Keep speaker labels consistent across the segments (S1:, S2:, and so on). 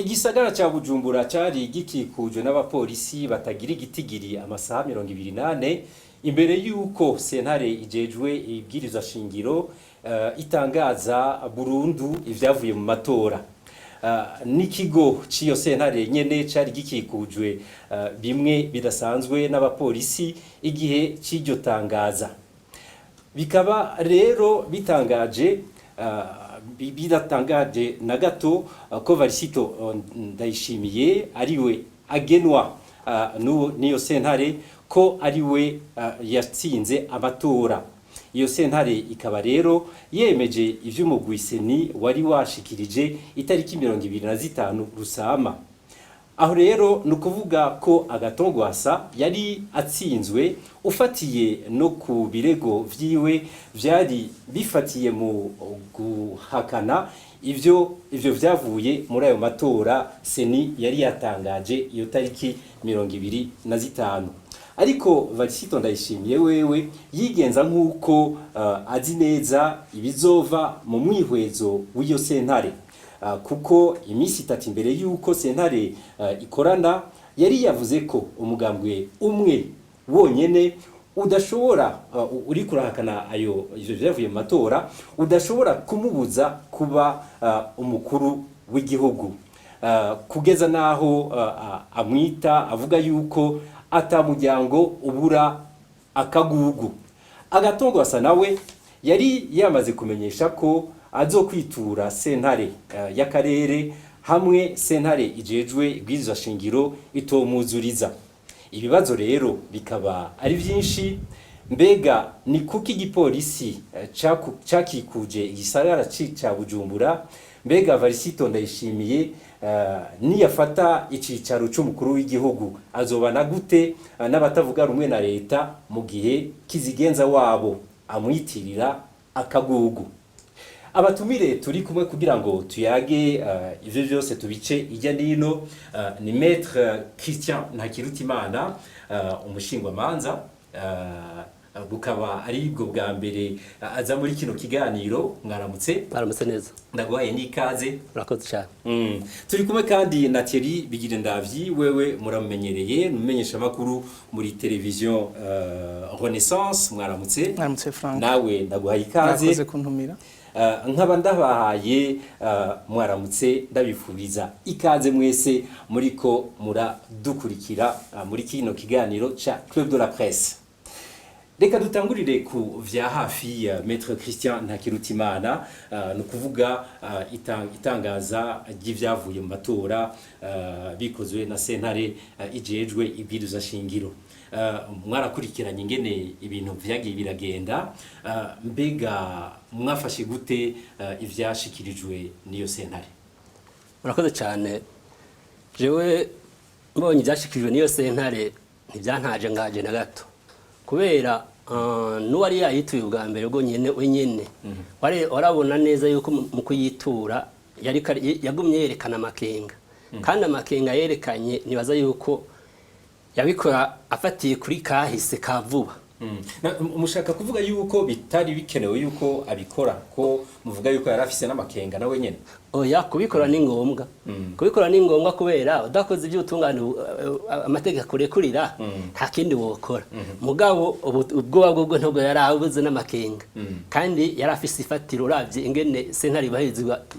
S1: Igisagara ca Bujumbura cari gikikujwe n'abapolisi batagira igitigiri amasaha 28 imbere yuko sentare ijejwe ibwirizwa shingiro itangaza burundu ivyavuye mu matora. N'ikigo ciyo sentare nyene cari gikikujwe bimwe bidasanzwe n'abapolisi igihe c'iryo tangaza. Bikaba rero bitangaje bidatangaje na gato ko Varisito Ndayishimiye ariwe agenwa niyo sentare ko ariwe yatsinze amatora. Iyo sentare ikaba rero yemeje ivy'umugwiseni wari washikirije itariki 25 Rusama. Aho rero nukuvuga ko Agatongwasa yari atsinzwe ufatiye no ku birego vyiwe vyari bifatiye mu guhakana ivyo vyavuye muri ayo matora seni yari yatangaje iyo tariki 25. Ariko Varisito Ndayishimiye wewe yigenza nk'uko azi neza ibizova mu mwihwezo w'iyo sentare. Kuko imisi 3 imbere yuko sentare ikorana yari yavuze ko umugambwe umwe wonyene udashobora uri kurahakana ivyo vyavuye mu matora udashobora kumubuza kuba umukuru w'igihugu, kugeza naho amwita avuga yuko atamuryango ubura akagugu. Agatongwasa nawe yari yamaze kumenyesha ko azokwitura sentare y'akarere hamwe sentare ijejwe ibwirizwa shingiro itomuzuriza. Ibibazo rero bikaba ari vyinshi. Mbega ni kuki igipolisi cakikuje igisagara ca Bujumbura? Mbega Varisito Ndayishimiye niyafata icicaro c'umukuru w'igihugu azobana gute n'abatavuga rumwe na leta mu gihe kizigenza wabo amwitirira akagugu? Abatumire turi kumwe kugira ngo tuyage ivyo vyose tubice ijya nino ni Maître Christian Ntakirutimana, umushingwamanza, bukaba ari bwo bwa mbere aza muri kino kiganiro. Mwaramutse?
S2: Mwaramutse neza.
S1: Ndaguhaye n'ikaze.
S2: Urakoze cyane.
S1: Turi kumwe kandi na Thierry Bigirendavyi, wewe muramenyereye numenyesha makuru muri television Renaissance. Mwaramutse?
S3: Mwaramutse Frank.
S1: Nawe ndaguhaye ikaze.
S3: Mwakoze kuntumira.
S1: Nkaba ndabahaye mwaramutse ndabifuriza ikaze mwese muriko muradukurikira muri kino kiganiro ca Club de la Presse. Reka dutangurire ku vya hafi ya Maître Christian Ntakirutimana, nukuvuga itangaza ry'ivyavuye mu matora bikozwe na sentare ijejwe ibwirizwa shingiro. Mwarakurikiranye ingene ibintu vyagiye biragenda, mbega mwafashe gute ivyashikirijwe niyo sentare?
S2: Urakoze cyane. Jewe mbonye ivyashikirijwe niyo sentare ntivyantaje ngaje na gato, kubera nuwari yayituye ubwa mbere ubwo nyene wenyene warabona neza yuko mu kuyitura yagumye yerekana amakenga, kandi amakenga yerekanye nibaza yuko yabikora afatiye kuri kahise ka vuba.
S1: Mushaka kuvuga yuko bitari bikenewe yuko abikora, ko muvuga yuko yarafise n'amakenga nawe nyene?
S2: Oya, kubikora ni ngombwa. Kubikora ni ngombwa kubera udakoze ibyo utungana amategeko kurekurira nta kindi wokora. Mugabo ubwoba bwo ntabwo yarabuze n'amakenga, kandi yarafise ifatiro uravye ingene sentare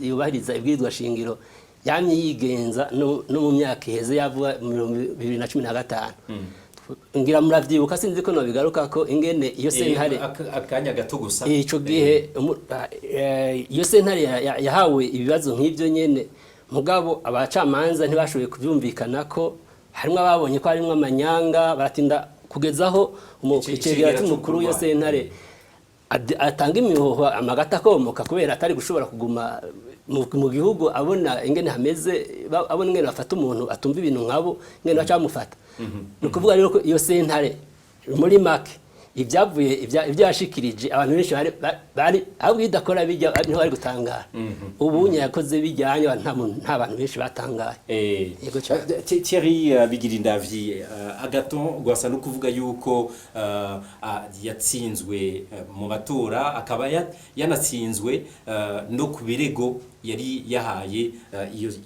S2: yubahiriza ibwirizwa shingiro yamye yigenza no mu myaka iheze yavuga mu 2015. Ngira muravyibuka sinzi ko nobigaruka ko ingene iyo sentare
S1: akanya gato gusa
S2: ico gihe iyo sentare yahawe ibibazo nk'ivyo nyene, mugabo abacamanza ntibashoboye kuvyumvikana ko harimwe ababonye ko harimwe amanyanga, baratinda kugezaho umukicegera cy'umukuru iyo sentare atanga imihoho amagata akomoka kubera atari gushobora kuguma mu gihugu abona ingene hameze, abona ingene bafata umuntu atumva ibintu nkabo ingene bacamufata. Nukuvuga rero ko iyo sentare muri make ibyavuye ibyo yashikirije abantu benshi bari ahubwo idakora bijya niho bari gutangara ubu yakoze bijyanye nta bantu benshi batangaye
S1: yego Thierry Bigirindavyi Agathon gwasa no kuvuga yuko yatsinzwe mu batora akaba yanatsinzwe no ku birego yari yahaye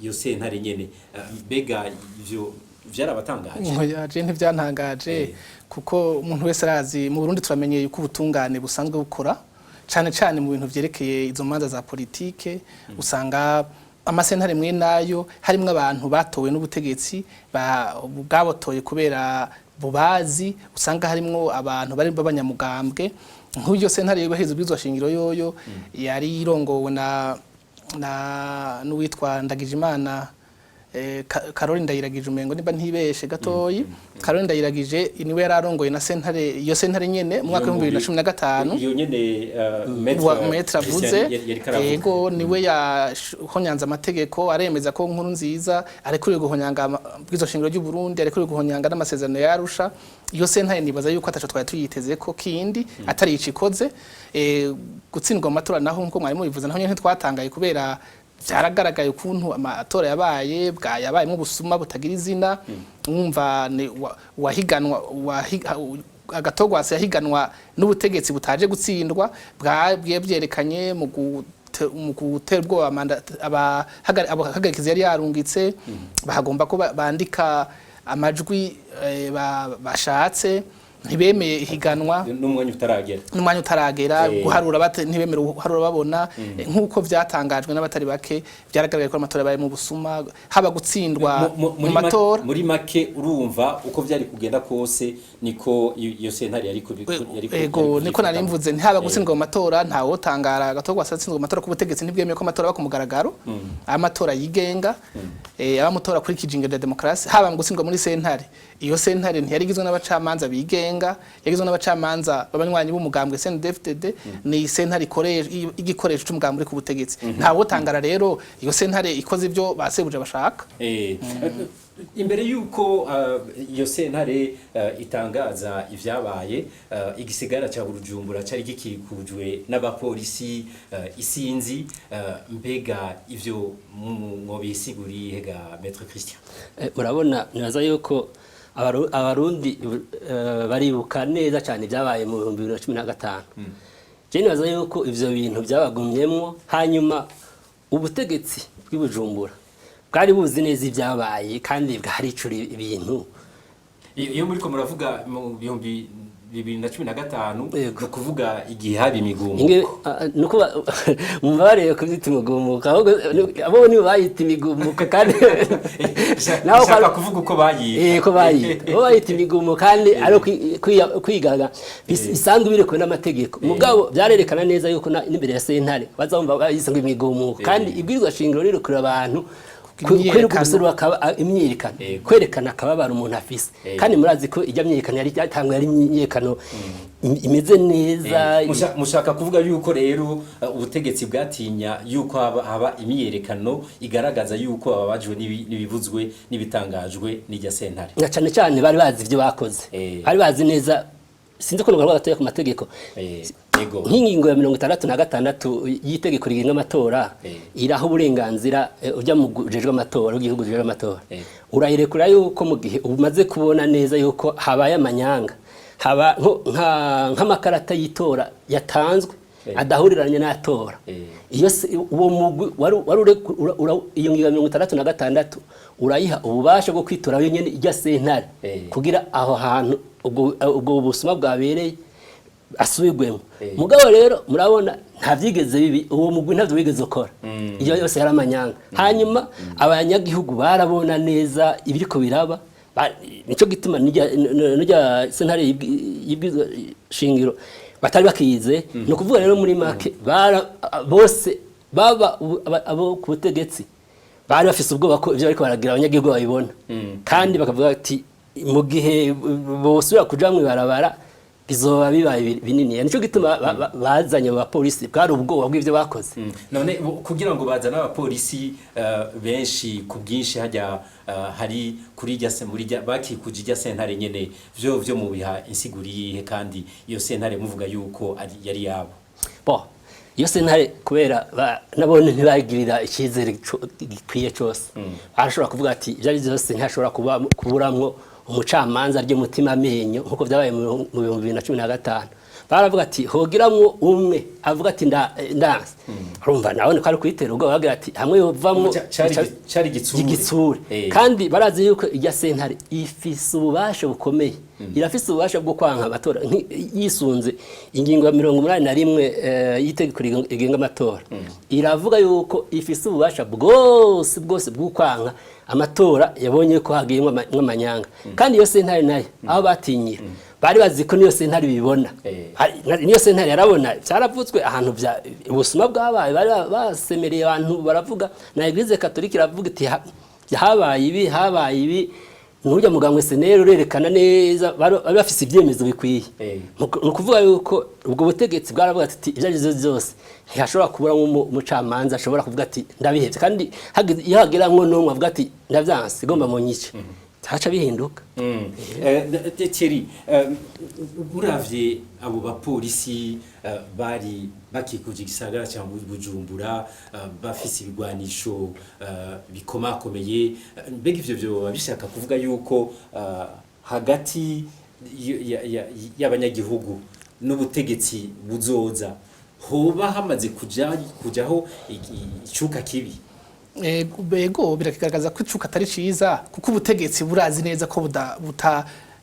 S1: iyo sentare nyene bega ivyo vyarabatangaje
S3: yaje ntivyantangaje kuko umuntu wese arazi mu Burundi turamenyeye yuko ubutungane busanzwe bukora cyane mu bintu vyerekeye izo manza za politike usanga amasentare mwe nayo harimwe abantu batowe n'ubutegetsi bwabotoye kubera bubazi usanga harimwo abantu bari babanyamugambwe nk'uyo sentare y'ubahiriza ubwizwa shingiro yoyo yari irongowe na n'uwitwa Ndagijimana Caroline Ndayiragije umengo niba ntibeshe gatoyi Caroline Ndayiragije niwe yararongoye na sentare iyo sentare nyene mu mwaka wa 2015
S1: iyo nyene
S3: metre avuze yego niwe yahonyanza amategeko aremeza ko nkuru nziza arekuriye guhonyanga bwizo shingiro ry'u Burundi arekuriye guhonyanga n'amasezerano ya Arusha iyo sentare nibaza yuko ataco twari tuyiteze ko kindi atari icikoze gutsindwa amatora naho nko mwari mubivuze naho nyene twatangaye kubera byaragaragaye ukuntu amatora yabaye bwayabaye mu busuma butagira izina mwumva wahiganwa agatogwase yahiganwa n'ubutegetsi butaje gutsindwa bwebyerekanye mu guterwa abahagarikizi yari yarungitse bahagomba ko bandika amajwi bashatse ntibemeye higanwa n'umwanya utaragera guharura ntibemere guharura babona nk'uko vyatangajwe n'abatari bake byaragaragaye ko amatora yabaye mu busuma haba gutsindwa mu matora
S1: muri make urumva uko vyari kugenda kose niko iyo sentare
S3: yego niko nari mvuze ntihaba gutsindwa mu matora nta wotangara Gatogwasa atsinzwe mu matora ku butegetsi ntibwemeye ko amatora aba ku mugaragaro amatora yigenga abamutora kuri kijinga de demokrasi haba mu gutsindwa muri sentare iyo sentare ntiyarigizwe n'abacamanza bigenga yagizwe n'abacamanza babanywanyi b'umugambwe CNDD-FDD ni sentare igikoresho cy'umugambwe uri ku butegetsi nta wotangara rero iyo sentare ikoze ibyo basebuje bashaka
S1: imbere yuko iyo sentare itangaza ivyabaye igisigara cya Bujumbura cyari gikikujwe n'abapolisi isinzi mbega ivyo mwobisiguriye ga Maître Christian
S2: murabona naza yuko abarundi baribuka neza cyane byabaye mu 2015 je naza yuko ivyo bintu byabagumyemwo hanyuma ubutegetsi bw'Ibujumbura bwari buzi neza ibyabaye kandi bwaricura ibintu
S1: iyo muri ko muravuga mu 2015 no kuvuga igihe haba imigumuko
S2: nuko mumbareye kuzita imigumuko abo ni bayita imigumuko kandi
S1: naho shaka kuvuga uko bayita
S2: ko bayita imigumuko kandi ari kwigaga isanzwe birekwe n'amategeko mugabo byarerekana neza yuko n'imbere ya sentare bazumva bayisanga imigumuko kandi ibwirizwa shingiro rero kuri abantu kwerekana akababara umuntu afise kandi murazi ko ijya myerekana yari cyatangwa yari imyekano imeze neza
S1: mushaka kuvuga yuko rero ubutegetsi bwatinya yuko haba imyerekano igaragaza yuko ababajwe n'ibivuzwe n'ibitangajwe n'ijya sentare
S2: cyane cyane bari bazi ibyo bakoze bari bazi neza sinzi ko n'ugarwa gatoya ku mategeko nk'ingingo ya 66 yitegeko rigenga amatora iraho uburenganzira ujya mu gujejwe amatora w'igihugu gujejwe amatora urayirekura yuko mu gihe umaze kubona neza yuko habaye amanyanga haba nk'amakarata yitora yatanzwe adahuriranye n'atora iyo uwo mugwi iyo ngingo ya 66 urayiha ububasha bwo kwitora yo nyene ijya sentare kugira aho hantu ubwo busuma bwabereye asubigwemo mugabo rero murabona nta vyigeze bibi uwo mugwi ntavyo wigeze ukora iyo yose yaramanyanga hanyuma abanyagihugu barabona neza ibiriko biraba nico gituma nijya sentare y'ibwirizwa shingiro batari bakize no kuvuga rero muri make bose baba abo ku butegetsi bari bafise ubwoba ko ivyo bariko baragira abanyagihugu babibona kandi bakavuga ati mu gihe bosubira kuja mu barabara bizoba bibaye binini nico gituma bazanye abapolisi bwari ubwoba bw'ivyo bakoze
S1: none kugira ngo bazane abapolisi benshi ku bwinshi hajya hari kuri bakikuje irya sentare nyene vyo mu biha insiguriye kandi iyo sentare muvuga yuko yari yabo
S2: iyo sentare kubera nabone ntibagirira icyizere gikwiye cyose arashobora kuvuga ati ibyo ari byose ntashobora kuburamwo umucamanza ry'umutima amenyo nkuko byabaye mu 2015 baravuga ati hogiramwo umwe avuga ati ndanse urumva nawe ko ari kwitera ubwo bagira ati hamwe yovamwo
S1: cyari
S2: gitsure kandi barazi yuko irya sentare ifise ububasha bukomeye irafise ububasha bwo kwanka amatora yisunze ingingo ya 81 y'itegeko rigenga amatora iravuga yuko ifise ububasha bwose bwo kwanka amatora yabonye ko hagiyemo amanyanga kandi iyo sentare nayo aho batinyira bari bazi ko niyo sentare bibona niyo sentare yarabona cyaravutswe ahantu bya ubusuma bwabaye bari basemereye abantu baravuga na Eglise Catholique iravuga iti habaye ibi nujya muganga senero urerekana neza bari bafise ibyemezo bikwiye nukuvuga yuko ubwo butegetsi bwaravuga ati ibyagize byose ntihashobora kubura umucamanza ashobora kuvuga ati ndabihevye kandi iyo hagera nko n'umwe avuga ati ndavyanse igomba mu nyice haca bihinduka
S1: Thierry uravye abo bapolisi bari bakikuje igisagara cya Bujumbura bafise ibigwanisho bikomakomeye mbega ivyo byo bishaka kuvuga yuko hagati y'abanyagihugu n'ubutegetsi buzoza hoba hamaze kujaho icuka kibi
S3: bego birakigaragaza ko icuka atari ciza kuko ubutegetsi burazi neza ko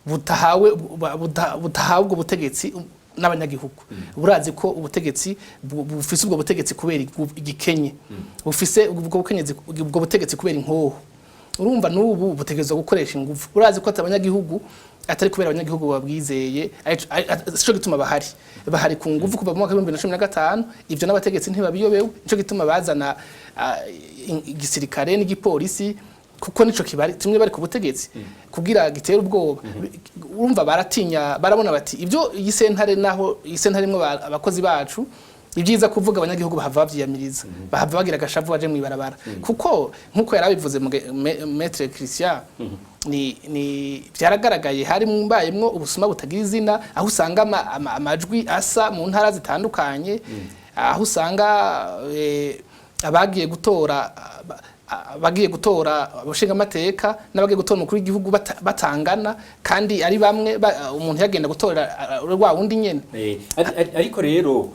S3: butahawe ubwo butegetsi n'abanyagihugu burazi ko ubutegetsi bufise ubwo butegetsi kubera igikenye bufise ubwo butegetsi kubera inkoho urumva n'ubu butegerezwa gukoresha ingufu burazi ko atabanyagihugu atari kubera abanyagihugu babwizeye sico gituma bahari ku ngufu kuva mu mwaka wa 2015 ivyo n'abategetsi ntibabiyobewe nico gituma bazana igisirikare n'igipolisi kuko nico kibari tumwe bari ku butegetsi kugira gitera ubwoba urumva baratinya barabona bati ivyo yisentare naho yisentare mwe abakozi bacu ibyiza kuvuga abanyagihugu bahava bavyiyamiriza bahava bagira gashavu baje mwibarabara kuko nkuko yarabivuze Maître Christian ni byaragaragaye hari mbayemwo ubusuma butagira izina aho usanga amajwi asa mu ntara zitandukanye aho usanga abagiye gutora abashinga amateka n'abagiye gutora umukuru w'igihugu batangana kandi ari bamwe umuntu yagenda gutora rwa wundi nyene
S1: ariko rero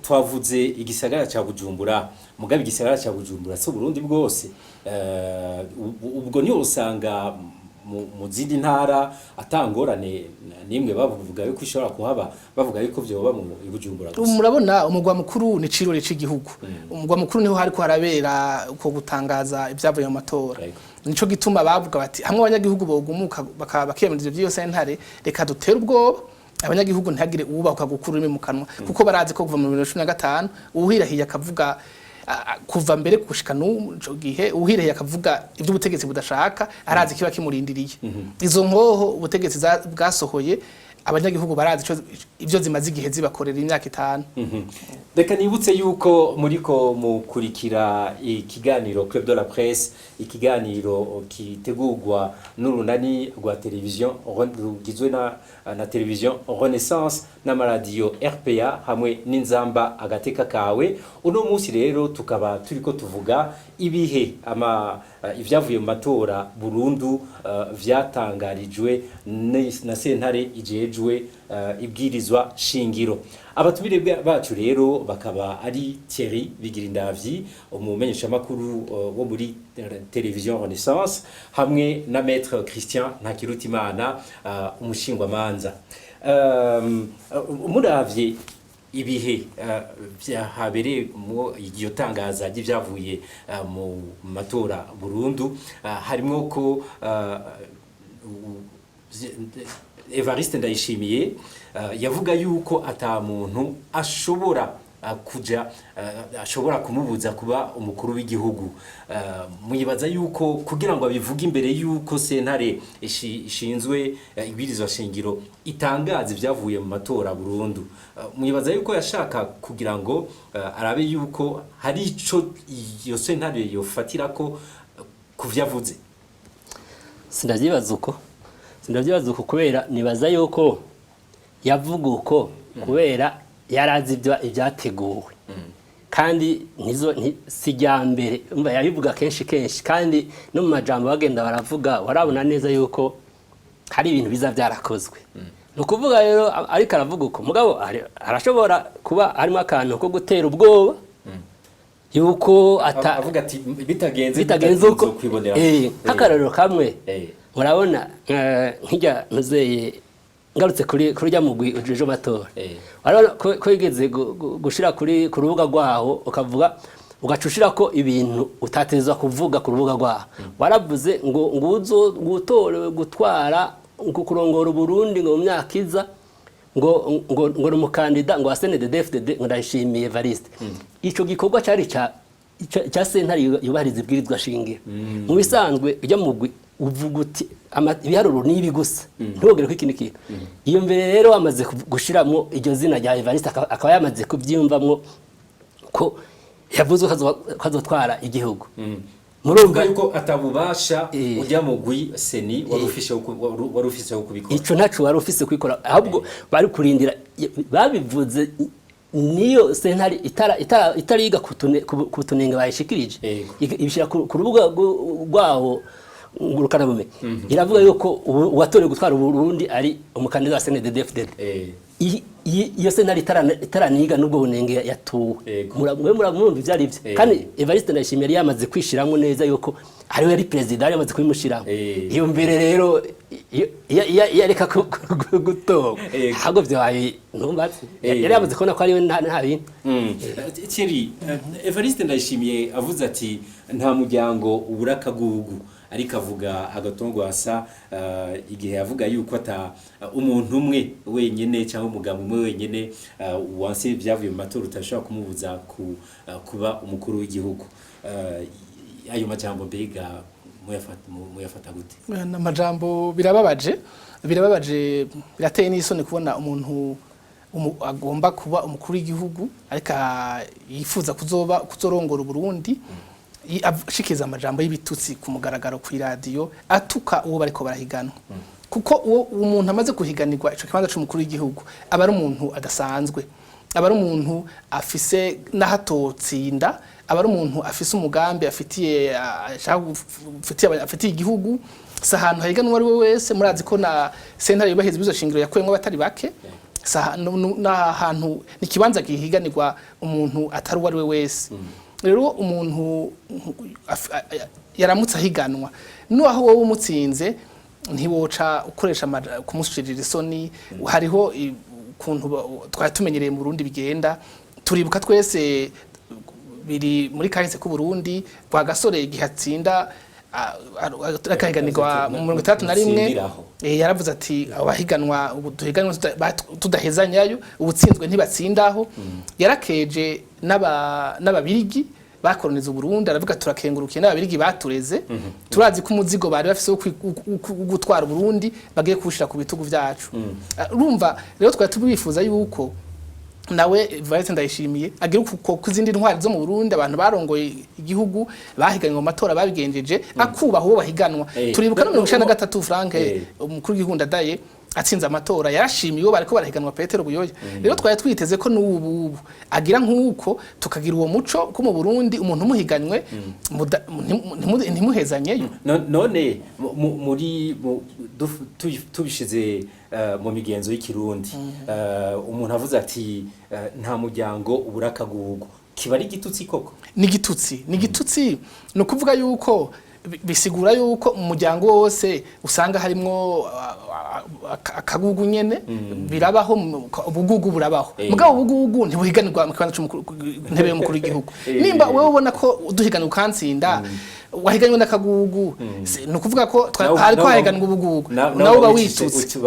S1: twavuze igisagara cya Bujumbura mugabe igisagara cya Bujumbura so Burundi bwose ubwo niyo usanga mu zindi ntara atangorane nimwe bavuga yuko ishobora kuhaba bavuga yuko byoba mu Bujumbura gusa
S3: murabona umugwa mukuru ni cirore c'igihugu umugwa mukuru niho hari ko harabera uko gutangaza ibyavuye mu matora nico gituma bavuga bati hamwe abanyagihugu bogumuka bakiyamiriza byo sentare reka dutere ubwoba abanyagihugu ntagire ububahuka gukuru imi mu kanwa kuko barazi ko kuva mu 2015 uhirahiye akavuga kuva mbere gushika n'uco gihe uhireye akavuga ibyo ubutegetsi budashaka arazi kiba kimurindiriye izo nkoho ubutegetsi bwasohoye abanyagihugu barazi ibyo zimaze igihe zibakorera imyaka 5
S1: reka nibutse yuko muriko mukurikira ikiganiro Club de la Presse ikiganiro kitegurwa n'urunani rwa television rugizwe na television Renaissance n'amaradio RPA hamwe n'inzamba agateka kawe uno munsi rero tukaba turiko tuvuga ibihe ivyavuye mu matora Burundu vyatangarijwe na sentare ijejwe ibwirizwa shingiro abatumire bacu rero bakaba ari Thierry Bigirindavyi umumenyesha makuru wo muri television Renaissance hamwe na Maître Christian Ntakirutimana umushingwa manza muravye ibihe byahabereye mu iryo tangaza ry'ivyavuye mu matora Burundu harimo ko Evariste Ndayishimiye yavuga yuko ata muntu ashobora kuja ashobora kumubuza kuba umukuru w'igihugu. Muyibaza yuko kugira ngo abivuge imbere yuko sentare ishinzwe ibwirizwa shingiro itangaza ibyavuye mu matora burundu, muyibaza yuko yashaka kugira ngo arabe yuko hari ico iyo sentare yofatira ko kuvyavuze?
S2: Sindavyibaza uko kubera nibaza yuko yavuga uko kubera yarazi ibyateguwe kandi sijyambere umva yabivuga kenshi kandi no mu majambo bagenda baravuga warabona neza yuko hari ibintu biza byarakozwe. Nukuvuga rero ariko aravuga uko mugabo arashobora kuba harimo akantu ko gutera ubwoba yuko
S1: avuga ati
S2: bitagenze uko nk'akarorero kamwe murabona nk'ijya nuzeye ngarutse kuri rya mugwi ujeje amatora warabona ko yigeze gushira ku rubuga rwaho ukavuga ugacushira ko ibintu utatezwa kuvuga ku rubuga rwaho waravuze ngo uzotorewe gutwara kurongora Burundi ngo mu myaka iza ngo umukandida ngo CNDD-FDD ngo ndashimiye Evariste. Ico gikorwa cyari cya sentare yubahiriza ibwirizwa shingiro. Mu bisanzwe ujya mugwi uvuga uti ibiharuro nibi gusa ntugere ko ikindi kintu. Iyo mbere rero amaze gushiramo iryo zina rya Evariste akaba yamaze kubyumvamwo ko yavuze ko azotwara igihugu.
S1: Murumva yuko atabubasha ujya mugwi seni warufise wo kubikora.
S2: Ico nacu warufise kwikora ahubwo bari kurindira babivuze niyo sentare itariga kutunenga bayishikirije ibishira ku rubuga rwaho ngurukana bume iravuga yuko uwatorewe gutwara Burundi ari umukandida wa CNDD-FDD. Iyo sentare itaraniga nubwo bunenge yatuwe muramwumva ivyari bye kandi Evariste Ndayishimiye yari yamaze kwishiramo neza yuko ari yari president yari yamaze kwimushiramo. Iyo mbere rero yareka gutoba hago byaye ntumbaze yari yamaze kubona ko ari we nta bintu.
S1: Thierry, Evariste Ndayishimiye avuze ati nta muryango uburakagugu ariko avuga agatongo asa igihe yavuga yuko ata umuntu umwe wenyene cyangwa umugabo umwe wenyene wanse byavuye mu matora utashobora kumubuza kuba umukuru w'igihugu. Ayo majambo mbega muyafata gute?
S3: Amajambo birababaje birateye n'isoni kubona umuntu agomba kuba umukuru w'igihugu ariko yifuza kuzorongora Burundi ashikiza amajambo y'ibitutsi ku mugaragaro ku radio atuka uwo bariko barahiganwa. Kuko uwo umuntu amaze kuhiganirwa ico kibanza c'umukuru w'igihugu aba ari umuntu adasanzwe, aba ari umuntu afise nahatotsinda, aba ari umuntu afise umugambi afitiye igihugu. Sahantu hahiganwa ari we wese murazi ko na sentare yubahiriza ibizo shingiro yakwemwe abatari bake. Na hantu ni kibanza gihiganirwa umuntu atari wari we wese. Rero umuntu yaramutse ahiganwa nuho wowe umutsinze ntiwoca ukoresha kumushirira isoni. Hariho kuntu twari tumenyereye mu Burundi bigenda turibuka twese biri muri kahise ku Burundi kwa gasore gihatsinda akahiganirwa mu 31 yaravuze ati abahiganwa duhiganwa tudahezanyayo ubutsinzwe ntibatsindaho. Yarakeje n'ababirigi bakoroniza Burundi aravuga turakengurukiye n'ababirigi batureze turazi ko umuzigo bari bafise gutwara Burundi bagiye kushira ku bitugu byacu. Urumva rero twari tubifuza yuko nawe Evariste Ndayishimiye agira uko kuzindi ntwari zo mu Burundi abantu barongoye igihugu bahiganye mu matora babigenjeje akubaho bo bahiganwa. Turibuka no 2023 Frank umukuru w'igihugu Ndadaye atsinze amatora yarashimiye bariko barahiganwa Petero Buyoya. Rero twari twiteze ko n'ubu agira nk'uko tukagira uwo muco ko mu Burundi umuntu umuhiganywe ntimuhezanyeyo.
S1: None muri tubishize mu migenzo y'ikirundi umuntu avuze ati nta muryango uburakagugu kiba ari igitutsi koko? Ni igitutsi no kuvuga yuko bisigura yuko umuryango wose usanga harimo akagugu nyene birabaho ubugugu burabaho mugabo ubugugu ntibuhiganirwa mu kibanza cy'umukuru ntebe y'umukuru w'igihugu. Nimba wewe ubona ko uduhiganira ukantsinda
S3: wahiganywe n'akagugu ni ukuvuga ko hari ko hahiganwa ubugugu nawe uba witutse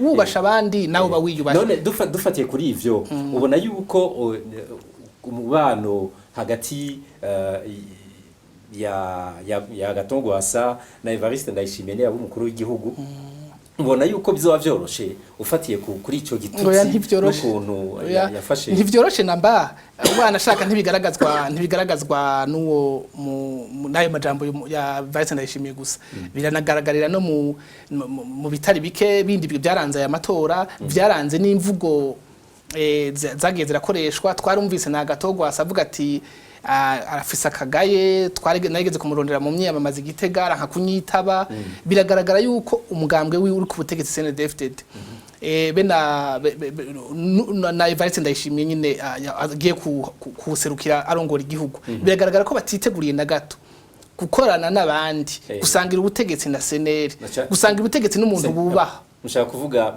S3: wubashe abandi nawe uba wiyubashe.
S1: None dufatiye kuri ivyo ubona yuko umubano hagati ya Gatongwasa na Evariste Ndayishimiye abo umukuru w'igihugu ubona yuko bizoba vyoroshe ufatiye kuri ico gitutsi n'ukuntu yafashe
S3: ntivyoroshe namba ubana shaka ntibigaragazwa n'uwo nayo majambo ya Evariste Ndayishimiye gusa biranagaragarira no mu bitari bike bindi byaranze aya matora byaranze n'imvugo zagiye zirakoreshwa. Twarumvise na Gatongwasa avuga ati arafisa kagaye nageze kumurondera mu myamamaza Igitega aranka kunyitaba. Biragaragara yuko umugambwe uri ku butegetsi CNDD-FDD na Evariste Ndayishimiye nyine agiye kuserukira arongora igihugu. Biragaragara ko batiteguriye na gato gukorana n'abandi, gusangira ubutegetsi na seneri, gusangira ubutegetsi n'umuntu bubaha.
S1: Mushaka kuvuga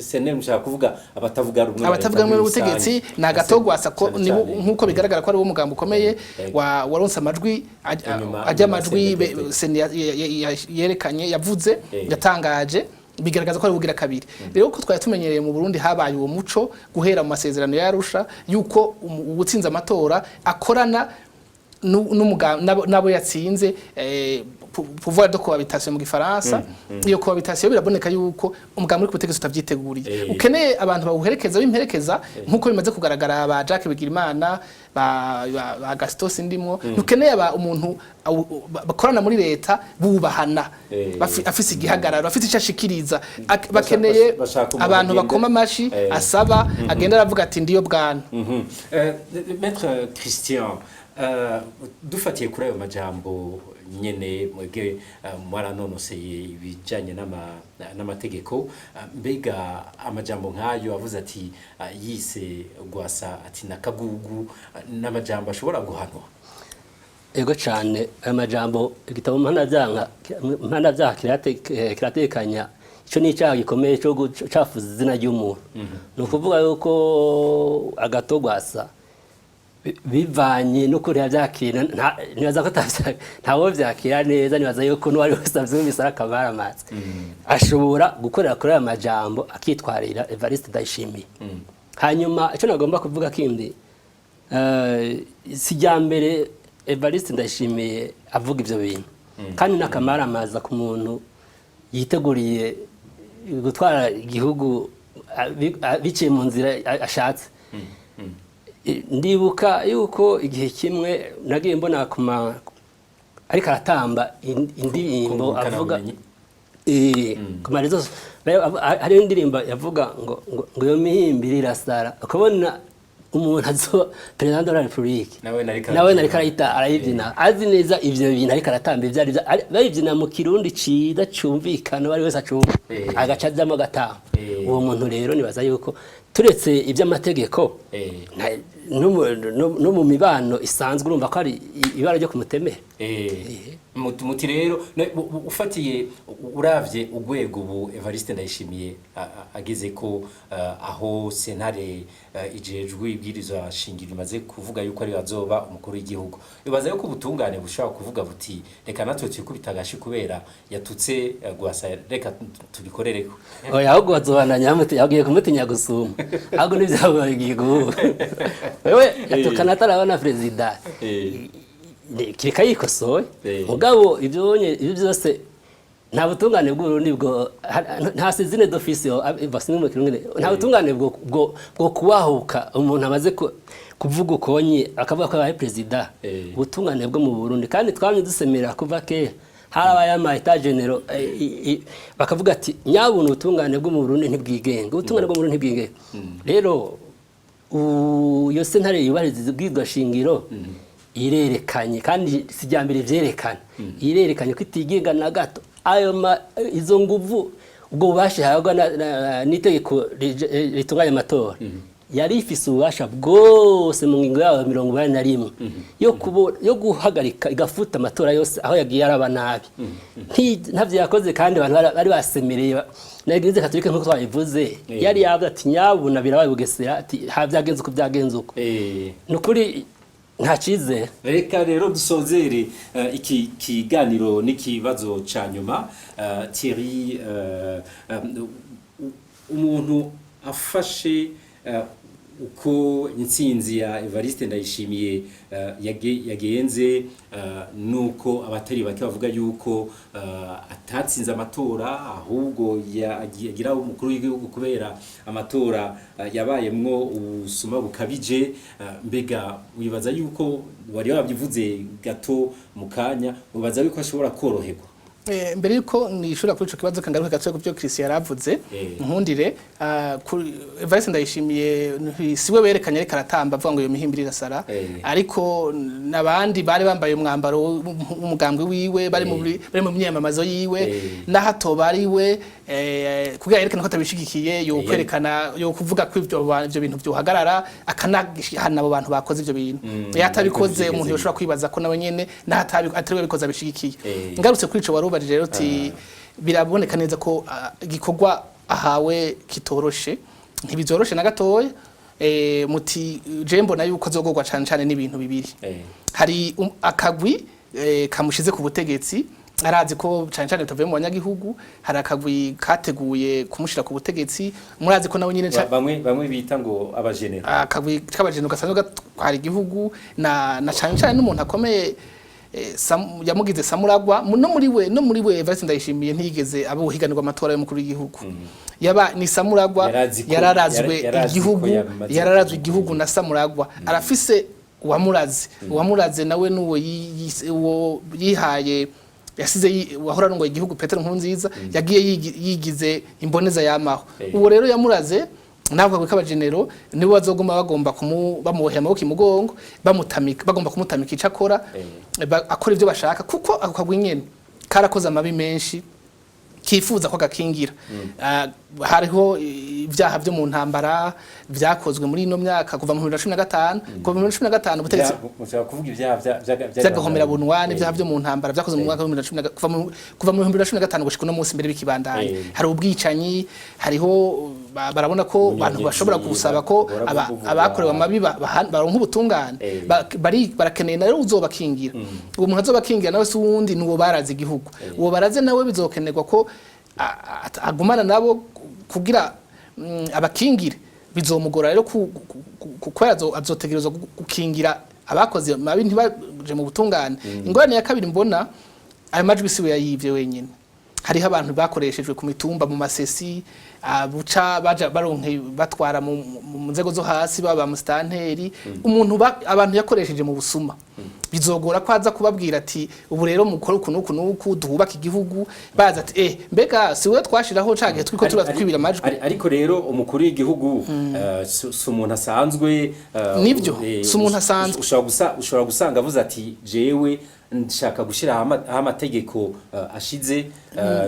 S1: seneri, mushaka kuvuga abatavuga
S3: rumwe ubutegetsi na Gatongwasa ko nkuko bigaragara ko ari wo mugambo ukomeye waronse amajwi ajya amajwi yerekanye yavuze yatangaje, bigaragaza ko ari bugira kabiri. Rero ko twari tumenyereye mu Burundi habaye uwo muco guhera mu masezerano ya Arusha yuko ubutsinze amatora akorana nabo yatsinze pouvoir de cohabitation mu Gifaransa. Iyo cohabitation biraboneka yuko umugambi uri kubutegetsi utavyiteguriye, ukeneye abantu bawuherekeza bimperekeza nkuko bimaze kugaragara ba Jacques Bigirimana ba Gaston Sindimwo. Ukeneye umuntu bakorana muri leta bubahana afise igihagararo afise icashikiriza, bakeneye abantu bakoma amashi asaba agenda aravuga ati ndiyo bwana.
S1: Maître Christian, dufatiye kuri ayo majambo nyene mwebwe mwaranonoseye ibijanye n'amategeko, mbega amajambo nk'ayo avuze ati yise Gwasa ati nakagugu n'amajambo ashobora guhanwa?
S2: Ego cyane amajambo igitabo mpanavyaha kiratekanya ico ni icyaha gikomeye cyo gucafuza izina ry'umuntu. Ni ukuvuga yuko Gatongwasa bivanye no kuri yavyakira nibaza ko ntawo vyakira neza, nibaza yuko n'uwari wasavye bisara kabaramazi ashobora gukorera kuri aya majambo akitwarira Evariste Ndayishimiye. Hanyuma ico nagomba kuvuga kindi sijambere Evariste Ndayishimiye avuga ivyo bintu kandi nakamaramaza ku muntu yiteguriye gutwara igihugu biciye mu nzira ashatse. Ndibuka yuko igihe kimwe nagiye mbona ariko aratamba indirimbo avuga kumarezo hari indirimbo yavuga ngo yo mihimbiri irasara, ukabona umuntu azo President de la République nawe nari karayita arayibyina azi neza ivyo bintu ariko aratamba ivyari bayibyina mu kirundi ciza cumvikana bari wese acumva agaca vyamo gatamba. Uwo muntu rero nibaza yuko turetse iby'amategeko no mu mibano isanzwe urumva ko ari ibara ryo kumutemera.
S1: Muti rero ufatiye uravye ugwego ubu Evariste Ndayishimiye ageze ko aho sentare ijejwe ibwirizwa shingiro imaze kuvuga yuko ari bazoba umukuru w'igihugu, bibaza yuko ubutungane bushaka kuvuga buti reka natwe tukubitagashi kubera yatutse Gwasa reka tubikorereko.
S2: Oya ahubwo bazobana nyamuti yagiye kumutinya gusuma ahubwo nivyabaye igihugu wewe atukana atarabona president kireka yikosoye mugabo ibyo byose nta butungane bw'Urundi bwo nta sizine d'officio basine mu kirungene nta butungane bwo kubahuka umuntu amaze kuvuga ukonye akavuga ko abaye president. Ubutungane bwo mu Burundi kandi twamye dusemera kuva kera harabaye ama etat general bakavuga ati nyabuntu ubutungane bwo mu Burundi ntibwigenga, ubutungane bwo mu Burundi ntibwigenga. Rero iyo sentare yubahiriza ubwirwa shingiro irerekanye kandi sijambere vyerekana irerekanye ko itigenga na gato ayo izo nguvu ubwo bubashe hagwa n'itegeko ritunganya amatora yari ifise ububasha bwose mu ngingo yawo 21 yo guhagarika igafuta amatora yose aho yagiye araba nabi ntavyo yakoze kandi abantu bari basemereye na Eglise Catholique nkuko twabivuze yari yavuze ati nyabuna birabaye Bugesera ati havyagenze uko byagenze uko nukuri nta cizere.
S1: Reka rero dusozere iki kiganiro n'ikibazo ca nyuma. Thierry, umuntu afashe uko intsinzi ya Evariste Ndayishimiye yagenze, nuko abatari bake bavuga yuko atatsinze amatora, ahubwo yagira umukuru w'igihugu kubera amatora yabayemwo ubusuma bukabije. Mbega wibaza yuko wari wabyivuze gato mu kanya, wibaza yuko ashobora koroherwa?
S3: Mbere yuko nishura kuri ico kibazo kangaruka gatwe ku byo Christian yaravuze, nkundire Evariste Ndayishimiye siwe berekanye ariko aratamba avuga ngo iyo mihimbiri irasara, ariko nabandi bari bambaye umwambaro w'umugambwe wiwe, bari mu myamamazo yiwe, nahato bariwe kugira yerekana ko atabishigikiye, yo kwerekana, yo kuvuga ko ivyo bintu byohagarara, akanahana abo bantu bakoze ivyo bintu. Yatabikoze umuntu yoshobora kwibaza ko nawe nyene nahatabi atari bikoze abishigikiye. Ngarutse kuri ico waruba rero uti biraboneka neza ko igikorwa ahawe kitoroshe, ntibizoroshe na gatoya. Muti je mbona yuko azogorwa cyane n'ibintu bibiri. Hari akagwi kamushize ku butegetsi, arazi ko cyane tuvuye mu banyagihugu, hari akagwi kateguye kumushira ku butegetsi, murazi ko nawe nyine
S1: bamwe bita ngo abajenero,
S3: akagwi k'abajenero gasanzwe gatwara igihugu na cyane n'umuntu akomeye yamugize Samuragwa. No muri we Evariste Ndayishimiye ntiyigeze abo higanirwa amatora y'umukuru w'igihugu. Yaba ni Samuragwa yararazwe igihugu na Samuragwa, arafise uwamuraze nawe nuwo yihaye yasize wahora ngo igihugu Petero Nkurunziza yagiye yigize imboneza yamaho. Uwo rero yamuraze nabwo kw'abagenero nibo bazoguma bagomba bamubohera amaboko imugongo, bagomba kumutamika icakora, akora ivyo bashaka, kuko akagwi nyene karakoze amabi menshi kifuza ko gakingira. Hariho ibyaha byo mu ntambara vyakozwe muri ino myaka kuva mu 2015, kuva mu 2015 ubutegetsi
S1: mushaka kuvuga ibyaha
S3: byagahomera bunwane, ibyaha byo mu ntambara vyakozwe mu mwaka wa 2015 kuva mu 2015 gushika no munsi mbere bikibandanye. Hari ubwicanyi, hariho barabona ko abantu bashobora gusaba ko abakorewe amabi baronka ubutungane, barakeneye nayo uzobakingira. Uwo muntu azobakingira nawe si wundi nuwo barazi igihugu, uwo baraze nawe bizokenerwa ko agumana nabo kugira abakingire. Bizomugora rero kuko azotegerezwa gukingira abakoze mabi ntibaje mu butungane. Ingorane ya kabiri mbona, ayo majwi siwe yayivye wenyine. Hariho abantu bakoreshejwe ku mitumba mu masesi, buca baja baronke batwara mu nzego zo hasi, baba mu stanteri, abantu yakoresheje mu busuma. Bizogora ko aza kubabwira ati ubu rero mukora uku duhubaka igihugu, baza ati mbega siwe twashiraho canke twiko turatwibira amajwi.
S1: Ariko rero umukuru w'igihugu si umuntu asanzwe,
S3: nivyo si umuntu asanzwe.
S1: Ushobora gusanga avuze ati jewe nshaka gushira amategeko ashize,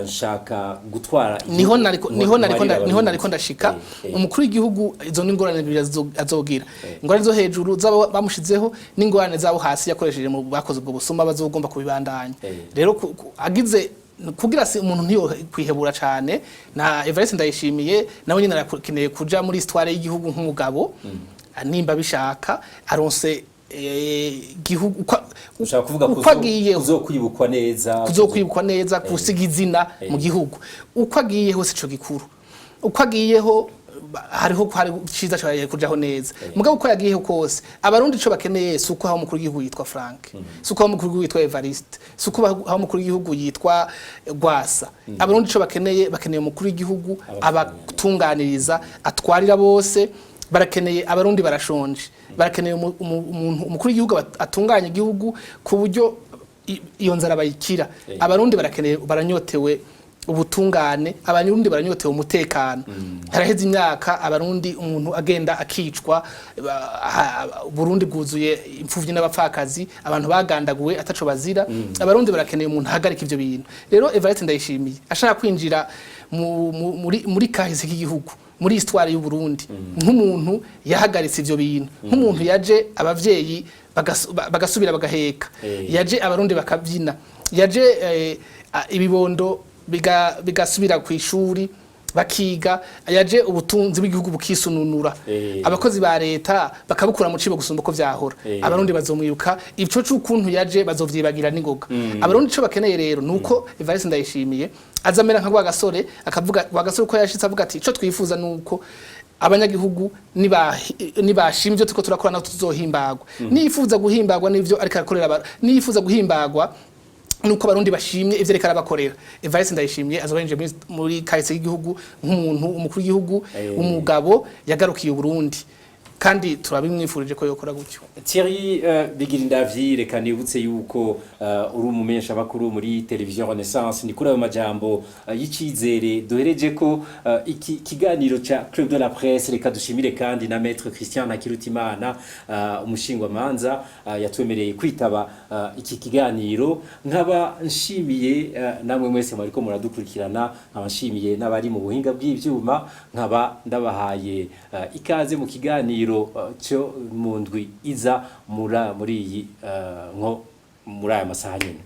S1: nshaka gutwara. Niho nariko ndashika. Umukuru w'igihugu izo n'ingorane azogira, ingorane zo hejuru zabo bamushizeho n'ingorane zabo hasi yakoresheje mu bakoze ubwo busuma, bazogomba kubibandanya. Rero agize kugira si umuntu ntiyo kwihebura cyane, na Evariste Ndayishimiye nawe nyine arakeneye kuja muri histoire y'igihugu nk'umugabo, nimba bishaka aronse gihugu ushaka kuvuga ko
S3: uzokwibukwa neza gusiga izina mu gihugu. Uko agiye hose ico gikuru, uko agiyeho hariho ciza cyane kujaho neza. Mugabo uko yagiyeho kose abarundi ico bakeneye suko hawo mukuru w'igihugu yitwa Frank, suko hawo mukuru w'igihugu yitwa Evariste, suko hawo mukuru w'igihugu yitwa Gwasa. Abarundi ico bakeneye umukuru w'igihugu abatunganiriza, atwarira bose. Barakeneye abarundi barashonje, barakeneye umukuru w'igihugu atunganya igihugu ku buryo iyo nzara bayikira. Abarundi barakeneye, baranyotewe ubutungane, abarundi baranyotewe umutekano. Haraheze imyaka abarundi umuntu agenda akicwa, Burundi bwuzuye impfuvyi n'abapfakazi, abantu bagandaguwe ataco bazira. Abarundi barakeneye umuntu ahagarika ivyo bintu. Rero Evariste Ndayishimiye ashaka kwinjira muri kahise k'igihugu, muri histoire y'u Burundi, nk'umuntu yahagaritse ivyo bintu, nk'umuntu yaje abavyeyi bagasubira bagaheka, yaje abarundi bakabyina, yaje ibibondo bigasubira ku ishuri, bakiga yaje ubutunzi bw'igihugu bukisununura abakozi ba leta bakabukura mu cibo gusumba ko vyahora abarundi bazomwiruka ico c'ukuntu yaje bazovyibagira n'ingoga abarundi ico bakeneye rero nuko Evariste Ndayishimiye azamera nka Rwagasore akavuga Rwagasore ko yashitse avuga ati ico twifuza nuko abanyagihugu nibashimye tuko turakora naho tuzohimbagwa nifuza guhimbagwa n'ivyo ariko arakorera nifuza guhimbagwa nuko barundi bashimye ivyo reka arabakorera Evariste Ndayishimiye azobenje muri kahise y'igihugu nk'umuntu umukuru w'igihugu umugabo yagarukiye Burundi kandi turabimwifurije ko yokora gutyo.
S1: Thierry Bigirindavyi reka nibutse yuko uri umumenyesha bakuru muri television Renaissance ni kuri ayo majambo y'icizere duhereje ko iki kiganiro ca Club de la Presse reka dushimire kandi na Maître Christian Nakirutimana umushingwa manza yatwemereye kwitaba iki kiganiro nkaba nshimiye namwe mwese mwariko muradukurikirana nkabashimiye n'abari mu buhinga bw'ivyuma nkaba ndabahaye ikaze mu kiganiro cyo mu ndwi iza muri iyi nko muri aya masaha nyine.